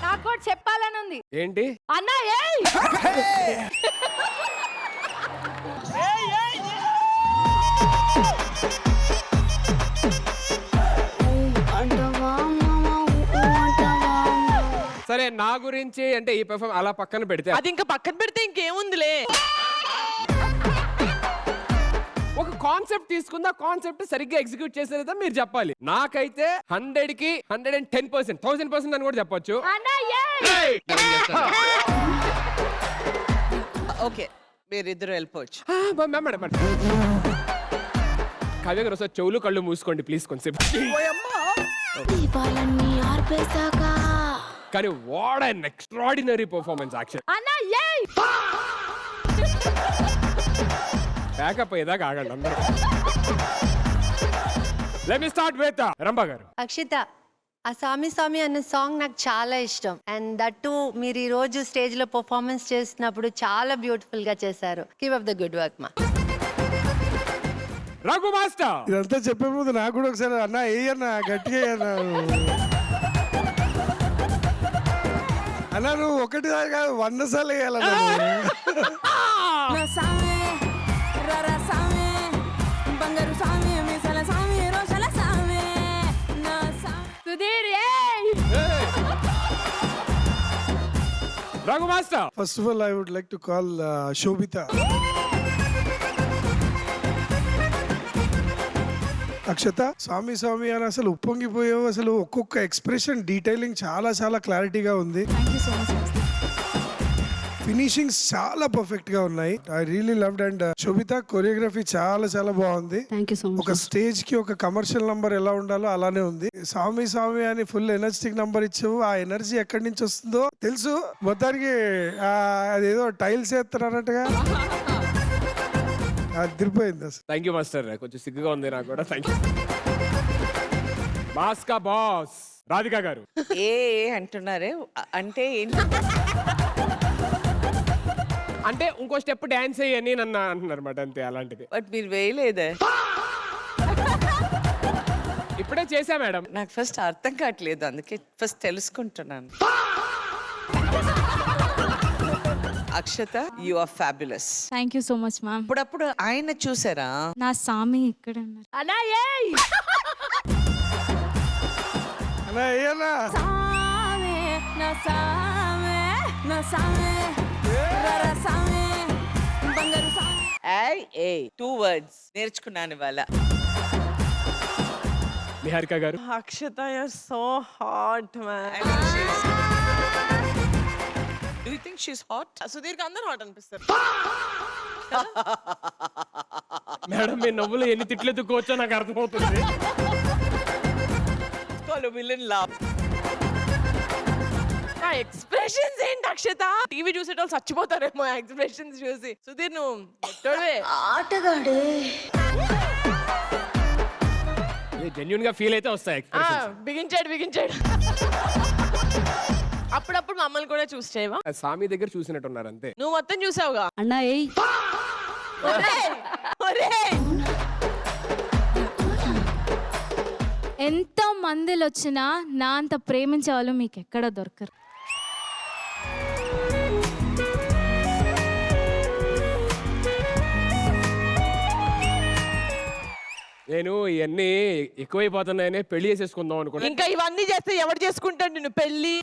నాకు కూడా చెప్పాలని ఉంది. ఏంటి అన్న ఏయ్ సరే నా గురించి అంటే ఈ పెర్ఫార్మ్ అలా పక్కన పెడితే అది ఇంకా పక్కన పెడితే ఇంకేముందిలే. ఒక కాన్సెప్ట్ తీసుకుందా కాన్సెప్ట్ సరిగ్గా ఎగ్జిక్యూట్ చేసేదా మీరు చెప్పాలి. నాకైతే 100కి 110%, 1000% అని కూడా చెప్పొచ్చు. అన్న ఏయ్ ఓకే మీరిద్దరు వెళ్ళిపోవచ్చు. కావ్య గారు ఒకసారి చెవులు కళ్ళు మూసుకోండి ప్లీజ్ కొంచెం. కానీ what an extraordinary performance action. అన్న ఏయ్ బ్యాకప్ అయ్యేదాకా ఆగండి అందరూ. Let me start with Rambha గారు. అక్షిత, ఆ సామి సామి అన్న సాంగ్ నాకు చాలా ఇష్టం. అండ్ దట్టు మీరు ఈ రోజు స్టేజ్ లో పర్ఫార్మెన్స్ చేసినప్పుడు చాలా బ్యూటిఫుల్ గా చేశారు. Keep up the good work మా. రఘు మాస్టర్. ఇదంతా చెప్పే ముందు నాకు కూడా ఒకసారి అన్న వేయన్నా గట్టిగా అన్నా నువ్వు ఒకటి కాదు 100 సార్లు వేయాలన్నా. సుధీర్ ఏయ్ Raghu master. First of all I would like to call Shobhita. Akshata, స్వామి స్వామి అని అసలు ఉప్పొంగిపోయావు. అసలు ఒక్కొక్క ఎక్స్ప్రెషన్ డీటెయిలింగ్ చాలా చాలా క్లారిటీగా ఉంది. ఫినిషింగ్స్ చాలా పర్ఫెక్ట్ గా ఉన్నాయి. I really loved. And Sobhita choreography చాలా చాలా బాగుంది. ఒక స్టేజ్ కి ఒక కమర్షియల్ నంబర్ ఎలా ఉండాలో అలానే ఉంది. స్వామి స్వామి అని ఫుల్ ఎనర్జెటిక్ నంబర్ ఇచ్చావు. ఆ ఎనర్జీ ఎక్కడి నుంచి వస్తుందో తెలుసు. మొత్తానికి అదేదో టైల్స్ వేస్తున్నారన్నట్టుగా అదిరిపోయింది అసలు. Thank you master. కొంచెం సిగ్గుగా ఉంది నాకు కూడా. Thank you. మాస్కా బాస్ రాధిక గారు. ఏ అంటున్నారే అంటే ఏంటి? అంటే ఇంకో స్టెప్ డాన్స్ అయ్యని నన్ను అంటున్నారు మాట అంతే. అలాంటిది బట్ మీరు వేయలేదే. ఇప్పుడే చేశా మేడం. నాకు ఫస్ట్ అర్థం కావట్లేదు, అందుకే ఫస్ట్ తెలుసుకుంటున్నాను. Akshata, you are fabulous. Thank you so much ma'am. అప్పుడప్పుడు ఆయన చూసారా? నా సామి ఇక్కడ ఉన్నారు. అన్న ఏయ్ అన్న వేయన్నా. సామే నా సామే నా సామే రర సామే బంగారు సామే. 2 words నేర్చుకున్నాను ఇవాళ. నిహారిక గారు. Akshata, you're so hot, man. Do you think she's hot? Sudheer కి అందరూ హాట్ అనిపిస్తారు. మేడం మీ నవ్వులు ఎన్ని తిట్లు ఎత్తుకోవచ్చో నాకు అర్థమవుతుంది. Call a villain laugh. ఆ ఎక్స్ప్రెషన్స్ ఏంటి అక్షత? టీవీ చూసేటోళ్ళు చచ్చిపోతారేమో ఎక్స్ప్రెషన్స్ చూసి. సుధీర్ నువ్వు ఆటగాడే. జెన్యూన్ గా ఫీల్ అయితే వస్తాయి. బిగించాడు. అప్పుడప్పుడు మమ్మల్ని కూడా చూసి చేయవా? స్వామి దగ్గర చూసినట్టున్నారు అంతే. నువ్వు మొత్తం చూసావుగా. అన్నా ఏయ్ ఎంత మందిలో వచ్చినా నా అంత ప్రేమించే వాళ్ళు మీకు ఎక్కడ దొరకరు. నేను ఇవన్నీ ఎక్కువైపోతున్నాయని పెళ్లి చేసేసుకుందాం అనుకున్నా. ఇంకా ఇవన్నీ చేస్తే ఎవరు చేసుకుంటాడు నిన్ను పెళ్లి?